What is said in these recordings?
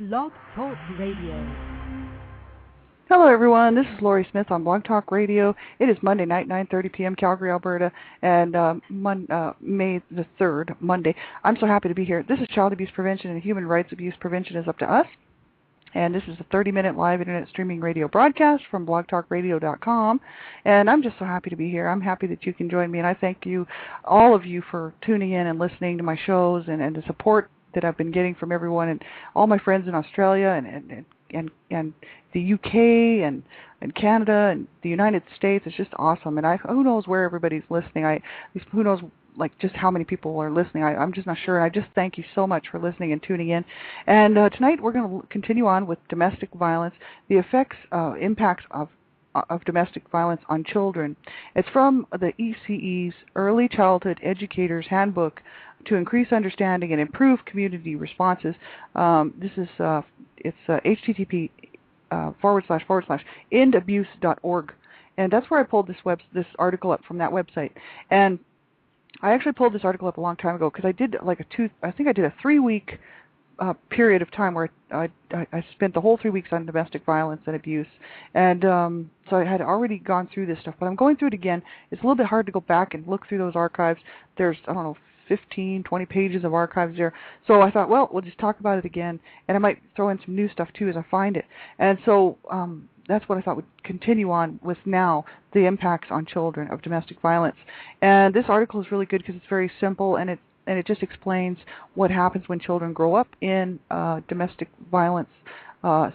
Blog Talk Radio. Hello, everyone. This is Lori Smith on Blog Talk Radio. It is Monday night, 9:30 p.m. Calgary, Alberta, and May the 3rd, Monday. I'm so happy to be here. This is Child Abuse Prevention and Human Rights Abuse Prevention is Up to Us, and this is a 30-minute live internet streaming radio broadcast from blogtalkradio.com, and I'm just so happy to be here. I'm happy that you can join me, and I thank you, all of you, for tuning in and listening to my shows and the support that I've been getting from everyone and all my friends in Australia and the UK and Canada and the United States. It's just awesome, and who knows where everybody's listening. Who knows just how many people are listening. I'm just not sure, and I just thank you so much for listening and tuning in. And tonight we're going to continue on with domestic violence, the impacts of domestic violence on children. It's from the ECE's Early Childhood Educators Handbook to Increase Understanding and Improve Community Responses. This is it's http / endabuse.org, and that's where I pulled this article up, from that website. And I actually pulled this article up a long time ago because I did a 3-week period of time where I spent the whole 3 weeks on domestic violence and abuse, and so I had already gone through this stuff, but I'm going through it again. It's a little bit hard to go back and look through those archives. There's, 15, 20 pages of archives there. So I thought, well, we'll just talk about it again, and I might throw in some new stuff too as I find it. And so that's what I thought would continue on with now, the impacts on children of domestic violence. And this article is really good because it's very simple, and it just explains what happens when children grow up in domestic violence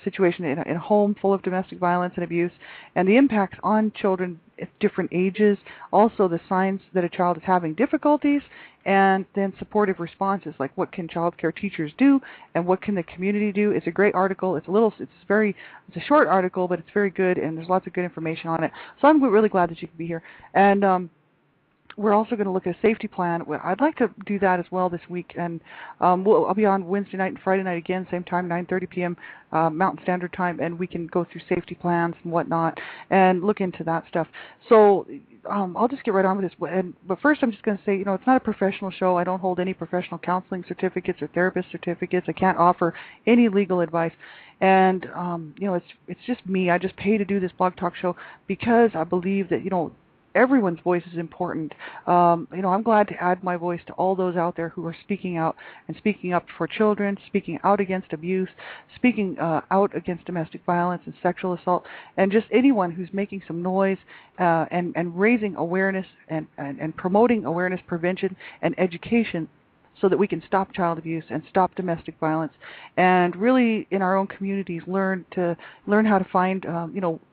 situation, in a home full of domestic violence and abuse, and the impacts on children at different ages, also the signs that a child is having difficulties, and then supportive responses, like what can child care teachers do and what can the community do. It's a great article. It's a short article, but it's very good, and there's lots of good information on it. So I'm really glad that you can be here. And we're also going to look at a safety plan. I'd like to do that as well this week, and I'll be on Wednesday night and Friday night again, same time, 9:30 p.m. Mountain Standard Time, and we can go through safety plans and whatnot and look into that stuff. So I'll just get right on with this. But first, I'm just going to say, it's not a professional show. I don't hold any professional counseling certificates or therapist certificates. I can't offer any legal advice. And it's just me. I just pay to do this blog talk show because I believe that everyone's voice is important. I'm glad to add my voice to all those out there who are speaking out and speaking up for children, speaking out against abuse, speaking out against domestic violence and sexual assault, and just anyone who's making some noise and raising awareness and promoting awareness, prevention, and education, so that we can stop child abuse and stop domestic violence, and really in our own communities learn how to find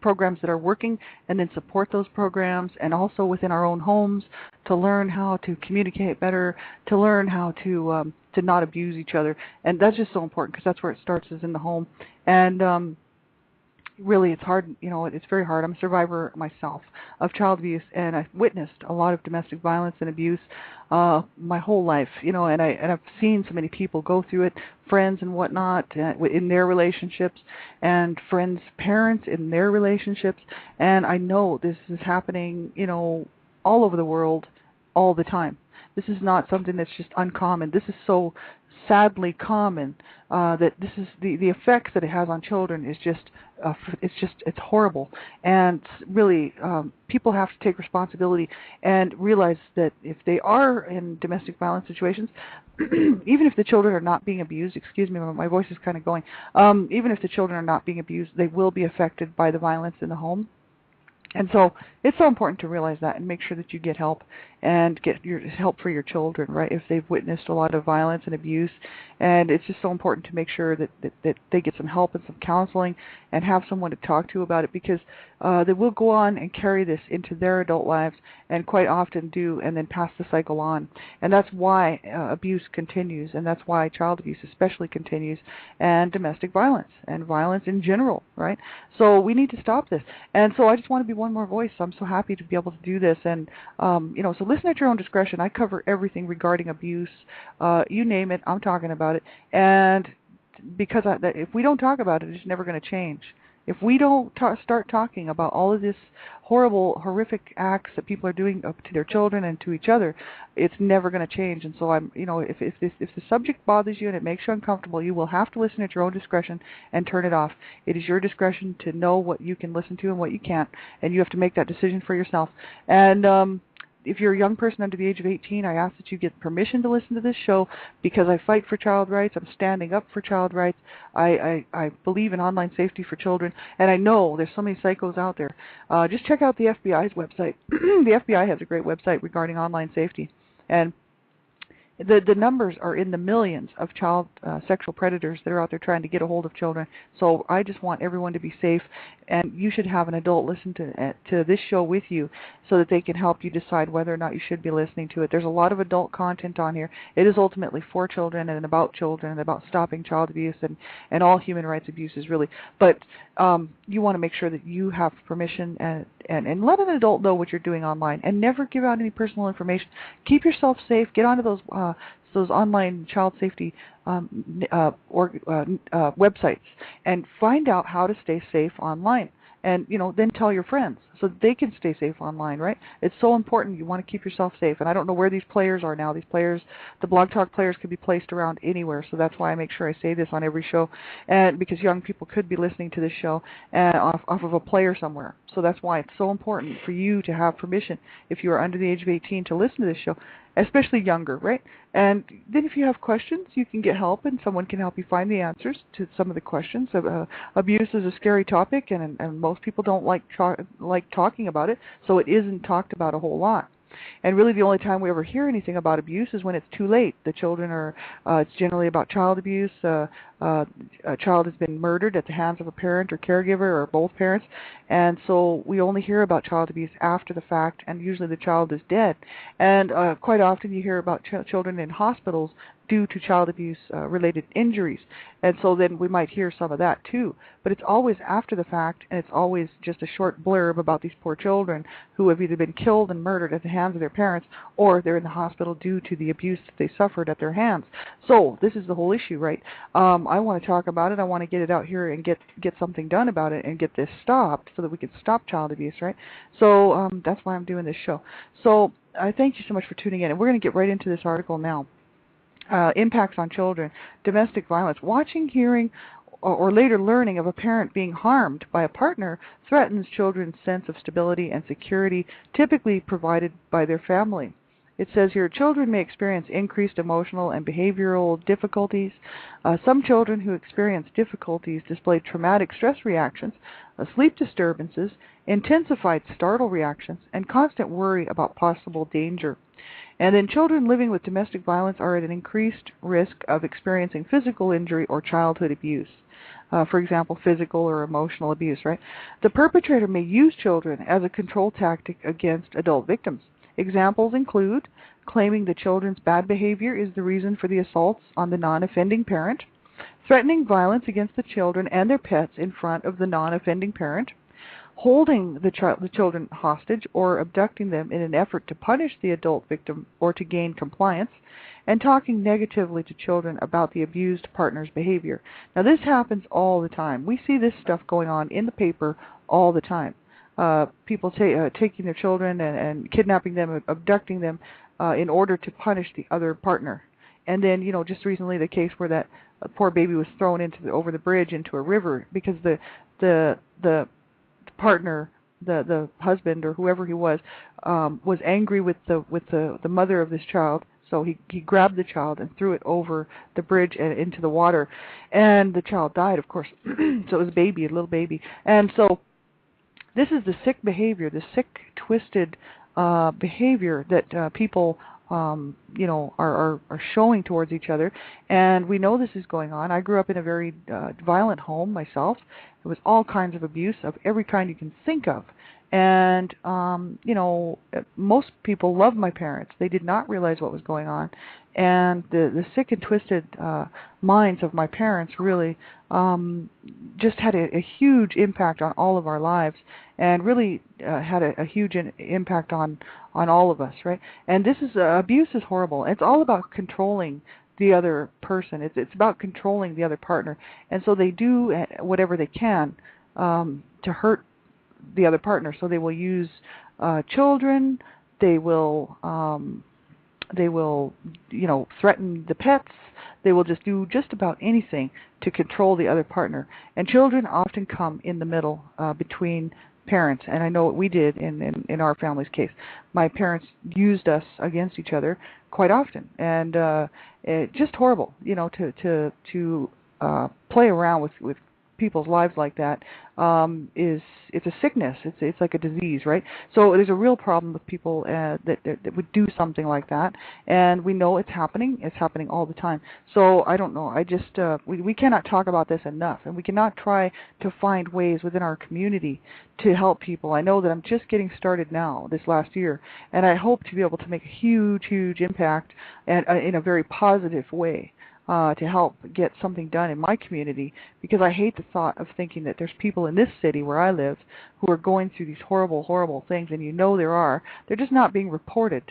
programs that are working, and then support those programs, and also within our own homes to learn how to communicate better, to learn how to not abuse each other. And that's just so important because that's where it starts, is in the home. And really, it's hard. It's very hard. I'm a survivor myself of child abuse, and I've witnessed a lot of domestic violence and abuse my whole life. And I've seen so many people go through it, friends and whatnot, in their relationships, and friends' parents in their relationships. And I know this is happening, all over the world, all the time. This is not something that's just uncommon. This is so sadly common that this is the effects that it has on children is just it's horrible. And really, people have to take responsibility and realize that if they are in domestic violence situations, even if the children are not being abused, excuse me, my voice is kind of going, even if the children are not being abused, they will be affected by the violence in the home. And so it's so important to realize that and make sure that you get help and get your help for your children, right, if they've witnessed a lot of violence and abuse. And it's just so important to make sure that they get some help and some counseling and have someone to talk to about it, because they will go on and carry this into their adult lives, and quite often do, and then pass the cycle on. And that's why abuse continues, and that's why child abuse especially continues, and domestic violence and violence in general, right? So we need to stop this. And so I just want to be one more voice. So I'm so happy to be able to do this. And, so listen at your own discretion. I cover everything regarding abuse. You name it, I'm talking about it. And because if we don't talk about it, it's never going to change. If we don't start talking about all of this horrible, horrific acts that people are doing up to their children and to each other, it's never going to change. And so if the subject bothers you and it makes you uncomfortable, you will have to listen at your own discretion and turn it off. It is your discretion to know what you can listen to and what you can't, and you have to make that decision for yourself. And if you're a young person under the age of 18, I ask that you get permission to listen to this show, because I fight for child rights. I'm standing up for child rights. I believe in online safety for children, and I know there's so many psychos out there. Just check out the FBI's website. The FBI has a great website regarding online safety, and the numbers are in the millions of child sexual predators that are out there trying to get a hold of children. So I just want everyone to be safe, and you should have an adult listen to this show with you so that they can help you decide whether or not you should be listening to it. There's a lot of adult content on here. It is ultimately for children and about children and about stopping child abuse and all human rights abuses, really. But you want to make sure that you have permission and let an adult know what you're doing online, and never give out any personal information. Keep yourself safe. Get onto those online child safety websites and find out how to stay safe online. And then tell your friends so that they can stay safe online, right? It's so important. You want to keep yourself safe. And I don't know where these players are now. These players, the Blog Talk players, could be placed around anywhere. So that's why I make sure I say this on every show, and because young people could be listening to this show off of a player somewhere. So that's why it's so important for you to have permission, if you are under the age of 18, to listen to this show, especially younger, right? And then if you have questions, you can get help, and someone can help you find the answers to some of the questions. Abuse is a scary topic, and most people don't like talking about it, so it isn't talked about a whole lot. And really the only time we ever hear anything about abuse is when it's too late. The children are, it's generally about child abuse. A child has been murdered at the hands of a parent or caregiver or both parents, and so we only hear about child abuse after the fact, and usually the child is dead. And quite often you hear about children in hospitals due to child abuse related injuries, and so then we might hear some of that too. But it's always after the fact, and it's always just a short blurb about these poor children who have either been killed and murdered at the hands of their parents, or they're in the hospital due to the abuse that they suffered at their hands. So this is the whole issue, right? I want to talk about it. I want to get it out here and get something done about it and get this stopped so that we can stop child abuse, right? So that's why I'm doing this show. So I thank you so much for tuning in, and we're going to get right into this article now. Impacts on children, domestic violence. Watching, hearing, or later learning of a parent being harmed by a partner threatens children's sense of stability and security typically provided by their family. It says here, children may experience increased emotional and behavioral difficulties. Some children who experience difficulties display traumatic stress reactions, sleep disturbances, intensified startle reactions, and constant worry about possible danger. And then children living with domestic violence are at an increased risk of experiencing physical injury or childhood abuse. For example, physical or emotional abuse, right? The perpetrator may use children as a control tactic against adult victims. Examples include claiming the children's bad behavior is the reason for the assaults on the non-offending parent, threatening violence against the children and their pets in front of the non-offending parent, holding the children hostage or abducting them in an effort to punish the adult victim or to gain compliance, and talking negatively to children about the abused partner's behavior. Now, this happens all the time. We see this stuff going on in the paper all the time. People taking their children and kidnapping them, abducting them in order to punish the other partner. And then, just recently the case where that poor baby was thrown over the bridge into a river because the partner, the husband or whoever he was angry with the mother of this child. So he grabbed the child and threw it over the bridge and into the water, and the child died, of course. So it was a little baby. And so this is the sick behavior, the sick, twisted behavior that people are showing towards each other, and we know this is going on. I grew up in a very violent home myself. There was all kinds of abuse of every kind you can think of, and most people loved my parents. They did not realize what was going on, and the sick and twisted minds of my parents really just had a huge impact on all of our lives, and really had a huge impact on all of us, right? And this is abuse is horrible. It's all about controlling the other person. It's about controlling the other partner, and so they do whatever they can to hurt the other partner. So they will use children. They will threaten the pets. They will just do just about anything to control the other partner. And children often come in the middle between parents. And I know what we did in our family's case. My parents used us against each other quite often, and it just horrible, to play around with people's lives like that. It's a sickness. It's like a disease, right? So there's a real problem with people that would do something like that, and we know it's happening. It's happening all the time. So I don't know. I just we cannot talk about this enough, and we cannot try to find ways within our community to help people. I know that I'm just getting started now this last year, and I hope to be able to make a huge impact and in a very positive way. To help get something done in my community, because I hate the thought of thinking that there's people in this city where I live who are going through these horrible things, and there are. They're just not being reported.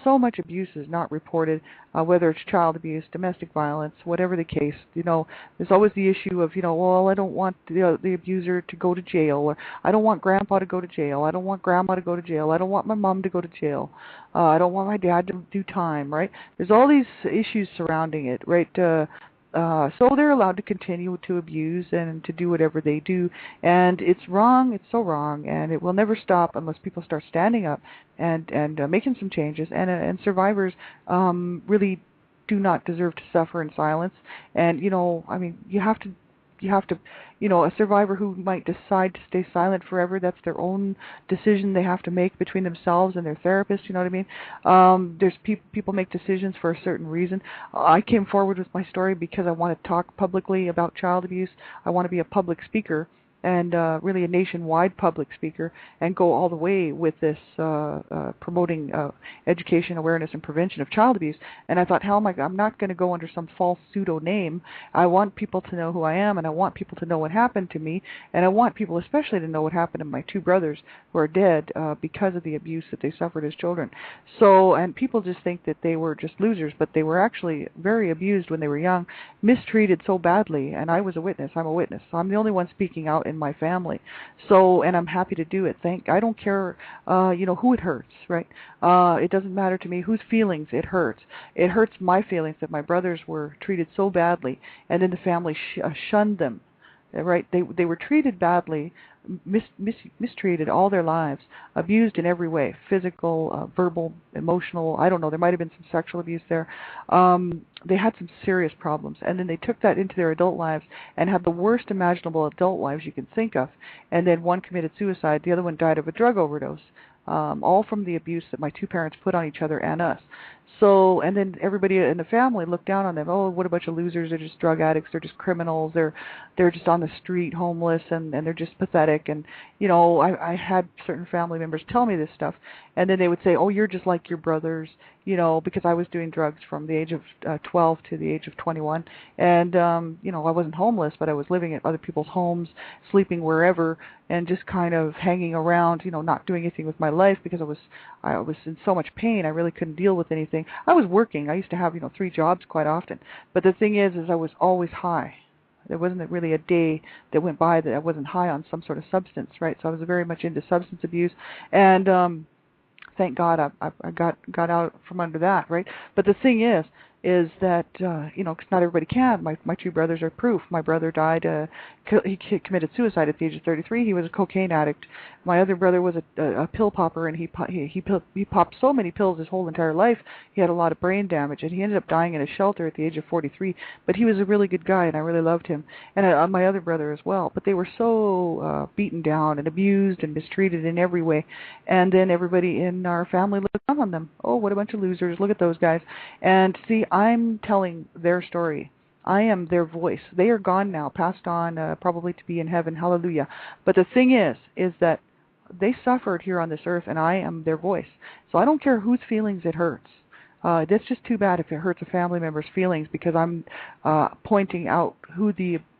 So much abuse is not reported, whether it's child abuse, domestic violence, whatever the case. There's always the issue of, well, I don't want the abuser to go to jail, or I don't want grandpa to go to jail, I don't want grandma to go to jail, I don't want my mom to go to jail, I don't want my dad to do time, right? There's all these issues surrounding it, right? So they're allowed to continue to abuse and to do whatever they do, and it's wrong. It's so wrong, and it will never stop unless people start standing up and making some changes. And survivors really do not deserve to suffer in silence. And you have to. A survivor who might decide to stay silent forever, that's their own decision they have to make between themselves and their therapist, you know what I mean? There's people make decisions for a certain reason. I came forward with my story because I want to talk publicly about child abuse. I want to be a public speaker, and really a nationwide public speaker, and go all the way with this promoting education, awareness, and prevention of child abuse. And I thought, I'm not going to go under some false pseudo name. I want people to know who I am, and I want people to know what happened to me, and I want people especially to know what happened to my two brothers who are dead because of the abuse that they suffered as children. So, and people just think that they were just losers, but they were actually very abused when they were young, mistreated so badly, and I was a witness. I'm a witness. So I'm the only one speaking out in my family. So, and I'm happy to do it. I don't care, who it hurts, right? It doesn't matter to me whose feelings it hurts. It hurts my feelings that my brothers were treated so badly, and then the family shunned them. Right? They were treated badly, mistreated all their lives, abused in every way, physical, verbal, emotional. I don't know. There might have been some sexual abuse there. They had some serious problems, and then they took that into their adult lives and had the worst imaginable adult lives you can think of. And then one committed suicide. The other one died of a drug overdose. All from the abuse that my two parents put on each other and us. So, and then everybody in the family looked down on them. Oh, what a bunch of losers! They're just drug addicts. They're just criminals. They're just on the street, homeless, and they're just pathetic. And I had certain family members tell me this stuff, and then they would say, "Oh, you're just like your brothers," because I was doing drugs from the age of 12 to the age of 21, and I wasn't homeless, but I was living at other people's homes, sleeping wherever, and just kind of hanging around, not doing anything with my life because I was in so much pain. I really couldn't deal with anything. I was working. I used to have 3 jobs quite often, but the thing is I was always high. There wasn't really a day that went by that I wasn't high on some sort of substance, right? So I was very much into substance abuse, and thank God I got out from under that, right? But the thing is that, because not everybody can. My two brothers are proof. My brother died, he committed suicide at the age of 33. He was a cocaine addict. My other brother was a pill popper, and he popped so many pills his whole entire life. He had a lot of brain damage, and he ended up dying in a shelter at the age of 43. But he was a really good guy, and I really loved him. And my other brother as well. But they were so beaten down and abused and mistreated in every way. And then everybody in our family looked down on them. Oh, what a bunch of losers. Look at those guys. And see, I'm telling their story. I am their voice. They are gone now, passed on, probably to be in heaven. Hallelujah. But the thing is that they suffered here on this earth, and I am their voice. So I don't care whose feelings it hurts. That's just too bad if it hurts a family member's feelings, because I'm pointing out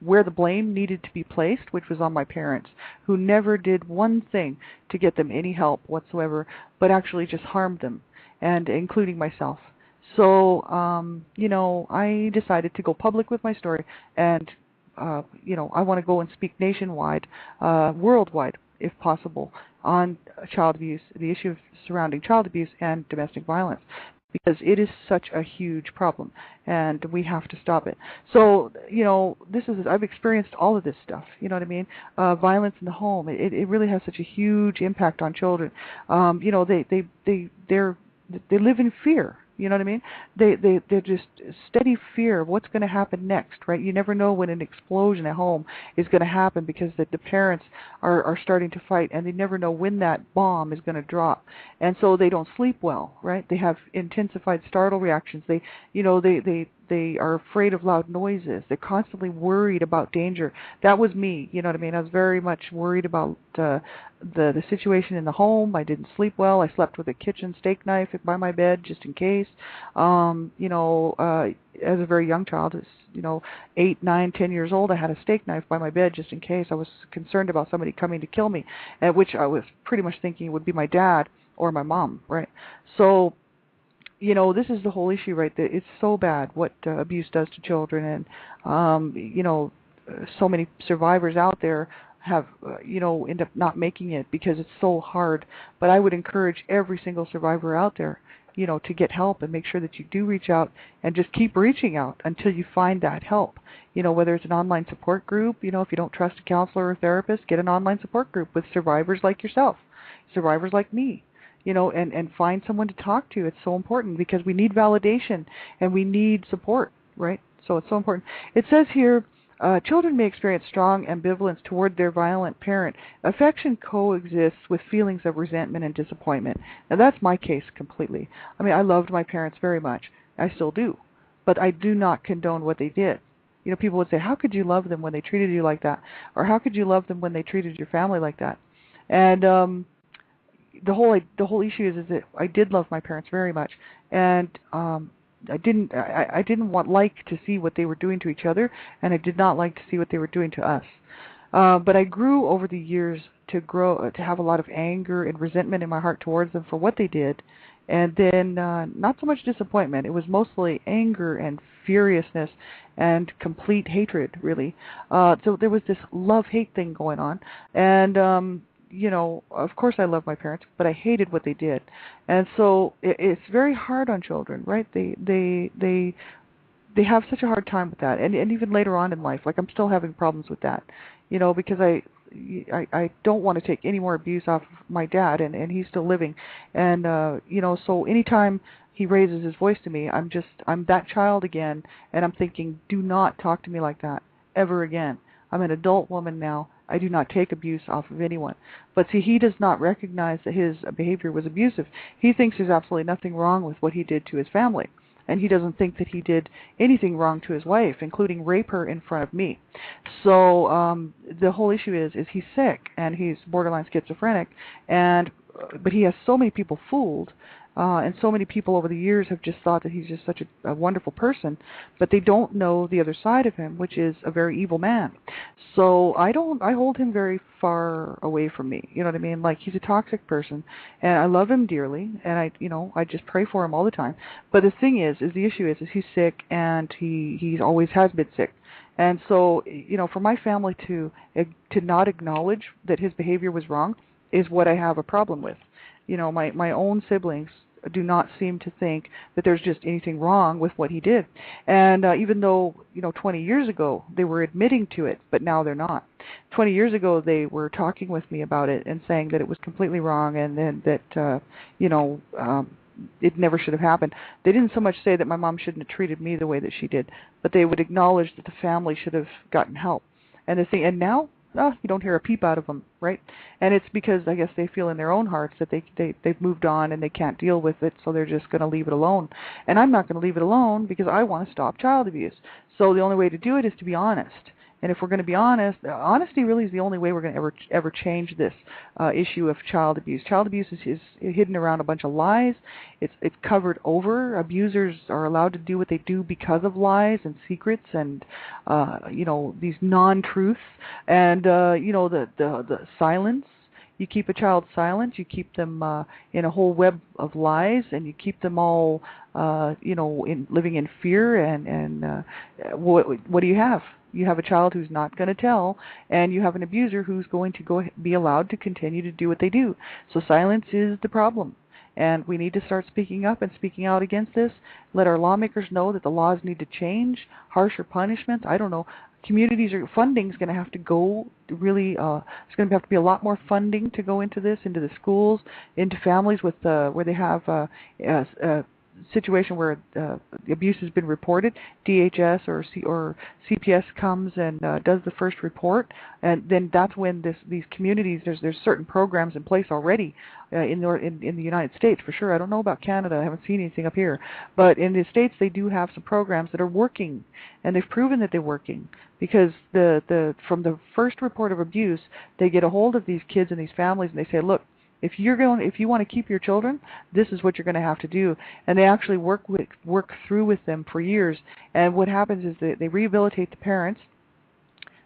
where the blame needed to be placed, which was on my parents, who never did one thing to get them any help whatsoever, but actually just harmed them, and including myself. So, I decided to go public with my story and I want to go and speak nationwide, worldwide, if possible, on child abuse, the issue surrounding child abuse and domestic violence, because it is such a huge problem, and we have to stop it. So, I've experienced all of this stuff. You know what I mean? Violence in the home. It really has such a huge impact on children. They live in fear. You know what I mean? They're just steady fear of what's going to happen next, right? You never know when an explosion at home is going to happen, because the parents are starting to fight, and they never know when that bomb is going to drop, and so they don't sleep well, right? They have intensified startle reactions. They are afraid of loud noises. They're constantly worried about danger. That was me, you know what I mean? I was very much worried about the situation in the home. I didn't sleep well. I slept with a kitchen steak knife by my bed just in case. As a very young child, 8, 9, 10 years old, I had a steak knife by my bed just in case. I was concerned about somebody coming to kill me, at which I was pretty much thinking it would be my dad or my mom, right? So, this is the whole issue, right? That it's so bad what abuse does to children, and so many survivors out there have end up not making it because it's so hard. But I would encourage every single survivor out there, to get help, and make sure that you do reach out, and just keep reaching out until you find that help. Whether it's an online support group, if you don't trust a counselor or therapist, get an online support group with survivors like yourself, survivors like me. And find someone to talk to. It's so important, because we need validation and we need support, right? So it's so important. It says here, children may experience strong ambivalence toward their violent parent. Affection coexists with feelings of resentment and disappointment. Now, that's my case completely. I mean, I loved my parents very much. I still do. But I do not condone what they did. People would say, how could you love them when they treated you like that? Or how could you love them when they treated your family like that? And the whole issue is that I did love my parents very much, and I didn't like to see what they were doing to each other, and I did not like to see what they were doing to us. But I grew over the years to have a lot of anger and resentment in my heart towards them for what they did, and then not so much disappointment. It was mostly anger and furiousness and complete hatred, really. So there was this love-hate thing going on, and of course I love my parents, but I hated what they did. And so it's very hard on children, right? They have such a hard time with that. And even later on in life, like I'm still having problems with that, because I don't want to take any more abuse off of my dad, and he's still living. And, so anytime he raises his voice to me, I'm that child again, and I'm thinking, do not talk to me like that ever again. I'm an adult woman now. I do not take abuse off of anyone. But see, he does not recognize that his behavior was abusive. He thinks there's absolutely nothing wrong with what he did to his family. And he doesn't think that he did anything wrong to his wife, including rape her in front of me. So the whole issue is he's sick, and he's borderline schizophrenic, but he has so many people fooled. And so many people over the years have just thought that he's just such a wonderful person, but they don't know the other side of him, which is a very evil man. So I hold him very far away from me. You know what I mean? Like, he's a toxic person, and I love him dearly, and I just pray for him all the time. But the thing is the issue is he's sick, and he always has been sick. And so, for my family to not acknowledge that his behavior was wrong is what I have a problem with. My own siblings do not seem to think that there's just anything wrong with what he did. And even though, 20 years ago they were admitting to it, but now they're not. 20 years ago they were talking with me about it and saying that it was completely wrong, and then that, it never should have happened. They didn't so much say that my mom shouldn't have treated me the way that she did, but they would acknowledge that the family should have gotten help. And now, you don't hear a peep out of them, right? And it's because I guess they feel in their own hearts that they've moved on and they can't deal with it, so they're just going to leave it alone. And I'm not going to leave it alone, because I want to stop child abuse. So the only way to do it is to be honest. And if we're going to be honest, honesty really is the only way we're going to ever change this issue of child abuse. Child abuse is hidden around a bunch of lies. It's covered over. Abusers are allowed to do what they do because of lies and secrets and these non-truths and the silence. You keep a child silent, you keep them in a whole web of lies, and you keep them all, living in fear. And what do you have? You have a child who's not going to tell, and you have an abuser who's going to be allowed to continue to do what they do. So silence is the problem. And we need to start speaking up and speaking out against this. Let our lawmakers know that the laws need to change, harsher punishments. I don't know. Funding is going to have to go really. It's going to have to be a lot more funding to go into this, into the schools, into families with where they have situation where abuse has been reported. DHS or CPS comes and does the first report, and then that's when these communities, there's certain programs in place already in the United States for sure. I don't know about Canada. I haven't seen anything up here, but in the States they do have some programs that are working, and they've proven that they're working because from the first report of abuse, they get a hold of these kids and these families, and they say, look, if you want to keep your children, this is what you're going to have to do. And they actually work through with them for years. And what happens is they rehabilitate the parents,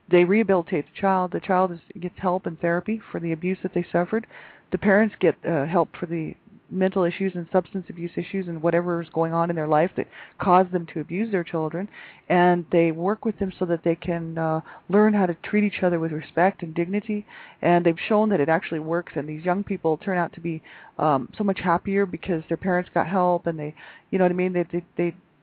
they rehabilitate the child. The child gets help and therapy for the abuse that they suffered. The parents get help for the mental issues and substance abuse issues and whatever is going on in their life that caused them to abuse their children, and they work with them so that they can learn how to treat each other with respect and dignity. And they've shown that it actually works, and these young people turn out to be so much happier because their parents got help, and the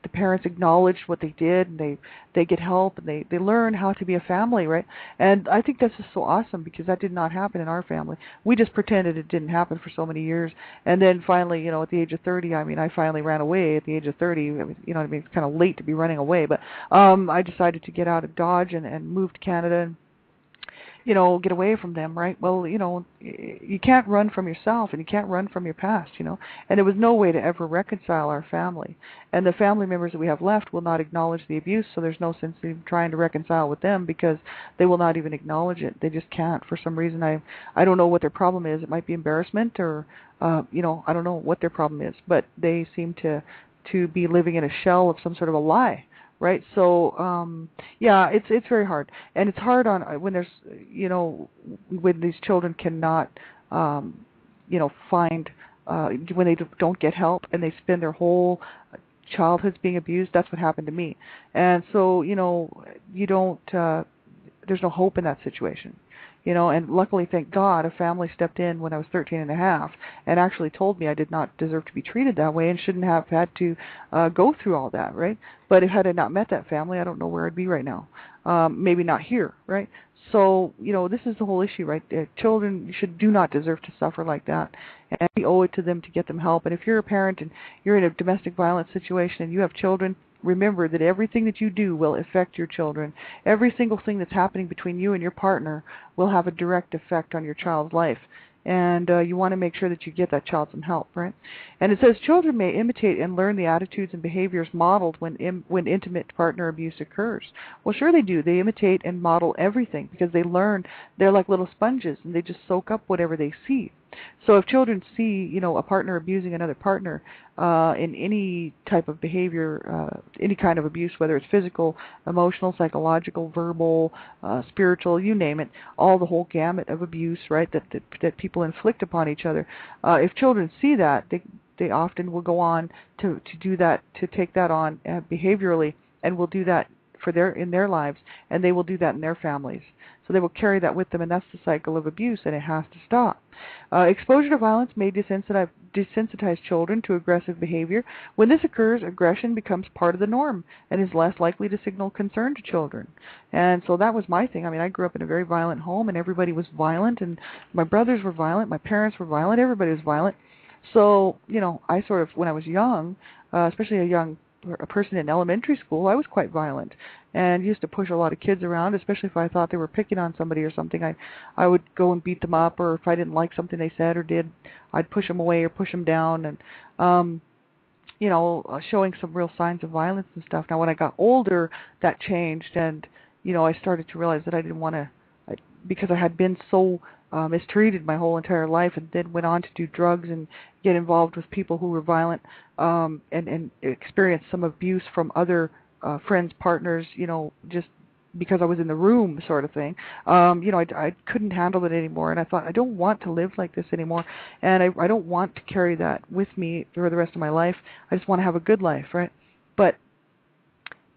parents acknowledge what they did, and they get help, and they learn how to be a family, right? And I think that's just so awesome because that did not happen in our family. We just pretended it didn't happen for so many years, and then finally, at the age of 30, I finally ran away at the age of 30. It's kind of late to be running away, but I decided to get out of Dodge and move to Canada and get away from them, right? Well, you can't run from yourself, and you can't run from your past, and there was no way to ever reconcile our family. And the family members that we have left will not acknowledge the abuse, so there's no sense in trying to reconcile with them because they will not even acknowledge it. They just can't for some reason. I don't know what their problem is. It might be embarrassment or, I don't know what their problem is, but they seem to be living in a shell of some sort of a lie. Right, so it's very hard, and it's hard on when there's when these children cannot find when they don't get help and they spend their whole childhoods being abused. That's what happened to me, and so you don't there's no hope in that situation. And luckily, thank God, a family stepped in when I was 13 and a half and actually told me I did not deserve to be treated that way and shouldn't have had to go through all that, right? But if had I not met that family, I don't know where I'd be right now. Maybe not here, right? So, this is the whole issue, right? Children do not deserve to suffer like that, and we owe it to them to get them help. And if you're a parent and you're in a domestic violence situation and you have children, remember that everything that you do will affect your children. Every single thing that's happening between you and your partner will have a direct effect on your child's life. And you want to make sure that you get that child some help, right? And it says children may imitate and learn the attitudes and behaviors modeled when intimate partner abuse occurs. Well, sure they do. They imitate and model everything because they learn. They're like little sponges, and they just soak up whatever they see. So if children see, a partner abusing another partner in any type of behavior, any kind of abuse, whether it's physical, emotional, psychological, verbal, spiritual, you name it, all the whole gamut of abuse, right, that people inflict upon each other. If children see that, they often will go on to do that, to take that on behaviorally, and will do that in their lives, and they will do that in their families. So they will carry that with them, and that's the cycle of abuse, and it has to stop. Exposure to violence may desensitize children to aggressive behavior. When this occurs, aggression becomes part of the norm and is less likely to signal concern to children. And so that was my thing. I grew up in a very violent home, and everybody was violent, and my brothers were violent, my parents were violent, everybody was violent. So, I sort of, when I was young, especially a person in elementary school, I was quite violent and used to push a lot of kids around, especially if I thought they were picking on somebody or something. I would go and beat them up, or if I didn't like something they said or did, I'd push them away or push them down, and showing some real signs of violence and stuff. Now, when I got older, that changed, and I started to realize that I didn't want to, because I had been so mistreated my whole entire life, and then went on to do drugs and get involved with people who were violent, and experience some abuse from other friends, partners, just because I was in the room, sort of thing. I couldn't handle it anymore, and I thought, I don't want to live like this anymore, and I don't want to carry that with me for the rest of my life. I just want to have a good life, right? But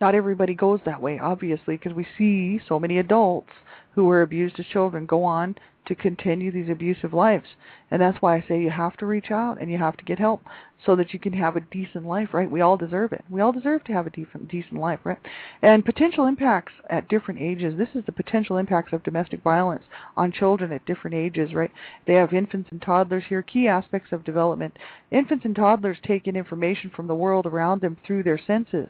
not everybody goes that way, obviously, because we see so many adults who were abused as children go on to continue these abusive lives. And that's why I say you have to reach out and you have to get help so that you can have a decent life, right? We all deserve it. We all deserve to have a decent life, right? And potential impacts at different ages. This is the potential impacts of domestic violence on children at different ages, right? They have infants and toddlers here. Key aspects of development. Infants and toddlers take in information from the world around them through their senses.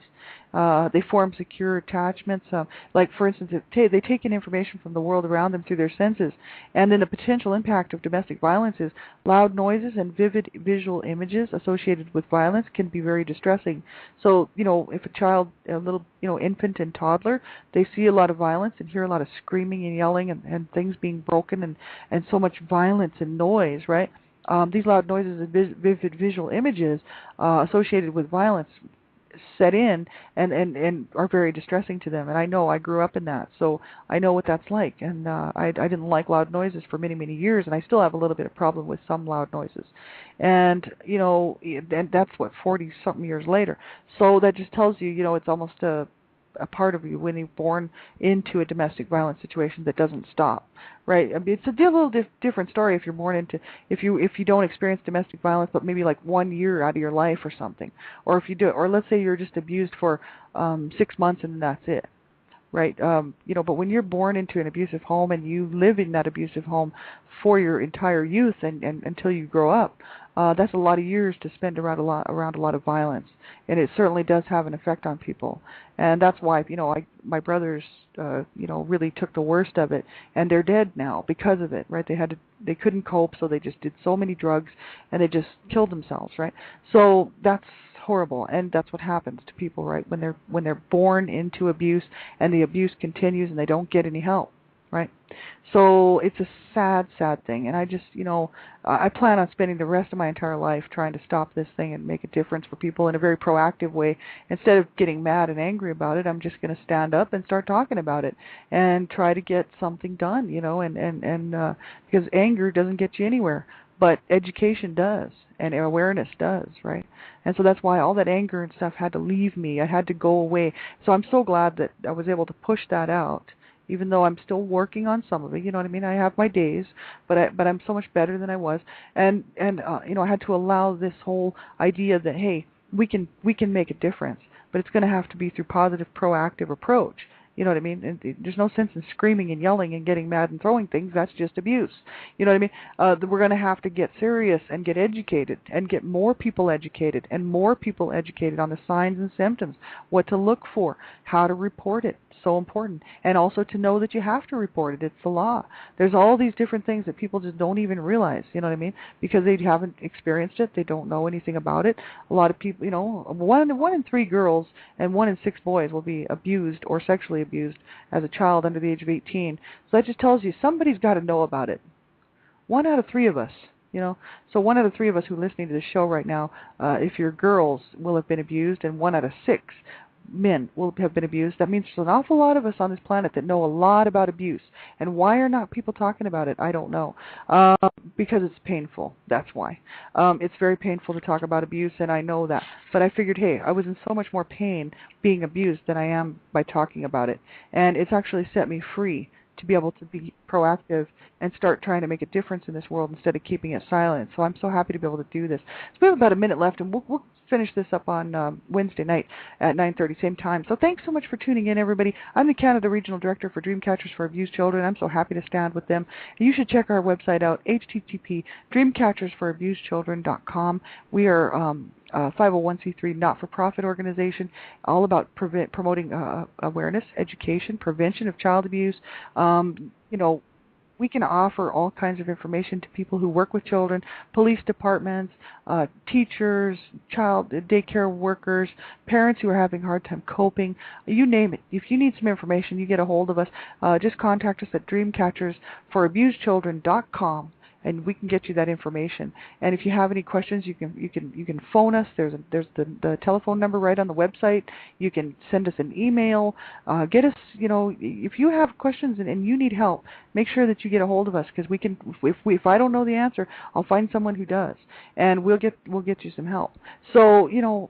They form secure attachments. Like, for instance, they take in information from the world around them through their senses. And then the potential impact of domestic violence is loud noises and vivid visual images associated with violence can be very distressing. So, if a child, a little, infant and toddler, they see a lot of violence and hear a lot of screaming and yelling and things being broken and so much violence and noise, right? These loud noises and vivid visual images associated with violence set in and are very distressing to them. And I know I grew up in that, so I know what that's like. And I didn't like loud noises for many, many years, and I still have a little bit of problem with some loud noises. And, and that's what, 40-something years later. So that just tells you, it's almost a part of you when you're born into a domestic violence situation that doesn't stop, right? I mean, it's a little different story if you're born into, if you don't experience domestic violence, but maybe like 1 year out of your life or something, or if you do, or let's say you're just abused for 6 months and that's it, right? But when you're born into an abusive home and you live in that abusive home for your entire youth and until you grow up, that's a lot of years to spend around a lot of violence, and it certainly does have an effect on people. And that's why, my brothers, really took the worst of it, and they're dead now because of it, right? They couldn't cope, so they just did so many drugs, and they just killed themselves, right? So that's horrible, and that's what happens to people, right? When they're born into abuse, and the abuse continues, and they don't get any help, right? So it's a sad, sad thing, and I just, I plan on spending the rest of my entire life trying to stop this thing and make a difference for people in a very proactive way. Instead of getting mad and angry about it, I'm just going to stand up and start talking about it and try to get something done, and because anger doesn't get you anywhere, but education does, and awareness does, right? And so that's why all that anger and stuff had to leave me. I had to go away. So I'm so glad that I was able to push that out, even though I'm still working on some of it. You know what I mean? I have my days, but I'm so much better than I was. And I had to allow this whole idea that, hey, we can make a difference, but it's going to have to be through positive, proactive approach. You know what I mean? And there's no sense in screaming and yelling and getting mad and throwing things. That's just abuse. You know what I mean? We're going to have to get serious and get educated and get more people educated and more people educated on the signs and symptoms, what to look for, how to report it. So important. And also to know that you have to report it. It's the law. There's all these different things that people just don't even realize, you know what I mean? Because they haven't experienced it. They don't know anything about it. A lot of people, one in 3 girls and 1 in 6 boys will be abused or sexually abused as a child under the age of 18. So that just tells you somebody's got to know about it. 1 out of 3 of us. So 1 out of 3 of us who are listening to this show right now, if you're girls, will have been abused, and 1 out of 6 men will have been abused. That means there's an awful lot of us on this planet that know a lot about abuse. And why are not people talking about it? I don't know. Because it's painful. That's why. It's very painful to talk about abuse, and I know that. But I figured, hey, I was in so much more pain being abused than I am by talking about it. And it's actually set me free to be able to be proactive and start trying to make a difference in this world instead of keeping it silent. So I'm so happy to be able to do this. So we have about a minute left, and we'll finish this up on Wednesday night at 9:30, same time. So thanks so much for tuning in, everybody. I'm the Canada Regional Director for Dreamcatchers for Abused Children. I'm so happy to stand with them. And you should check our website out, http://dreamcatchersforAbusedChildren.com. We are a 501c3 not-for-profit organization, all about promoting awareness, education, prevention of child abuse. We can offer all kinds of information to people who work with children, police departments, teachers, child daycare workers, parents who are having a hard time coping. You name it. If you need some information, you get a hold of us. Just contact us at dreamcatchersforabusedchildren.com. and we can get you that information. And if you have any questions, you can phone us. There's the telephone number right on the website. You can send us an email. Get us, if you have questions and you need help, make sure that you get a hold of us, because we can. If I don't know the answer, I'll find someone who does, and we'll get you some help. So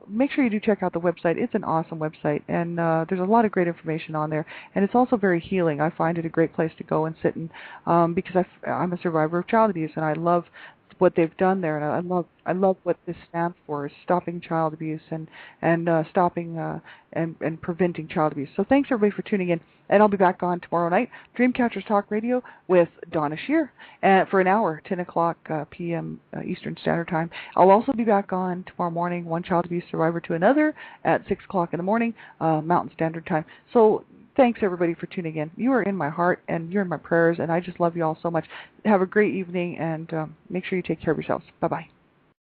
make sure you do check out the website. It's an awesome website, and there's a lot of great information on there, and it's also very healing. I find it a great place to go and sit and because I'm a survivor of child abuse, and I love what they've done there, and I love what this stands for, is stopping child abuse and stopping and preventing child abuse. So thanks everybody for tuning in, and I'll be back on tomorrow night, Dreamcatchers Talk Radio with Donna Shear, for an hour, 10 o'clock p.m. Eastern Standard Time. I'll also be back on tomorrow morning, one child abuse survivor to another, at 6 o'clock in the morning, Mountain Standard Time. So thanks, everybody, for tuning in. You are in my heart, and you're in my prayers, and I just love you all so much. Have a great evening, and make sure you take care of yourselves. Bye-bye.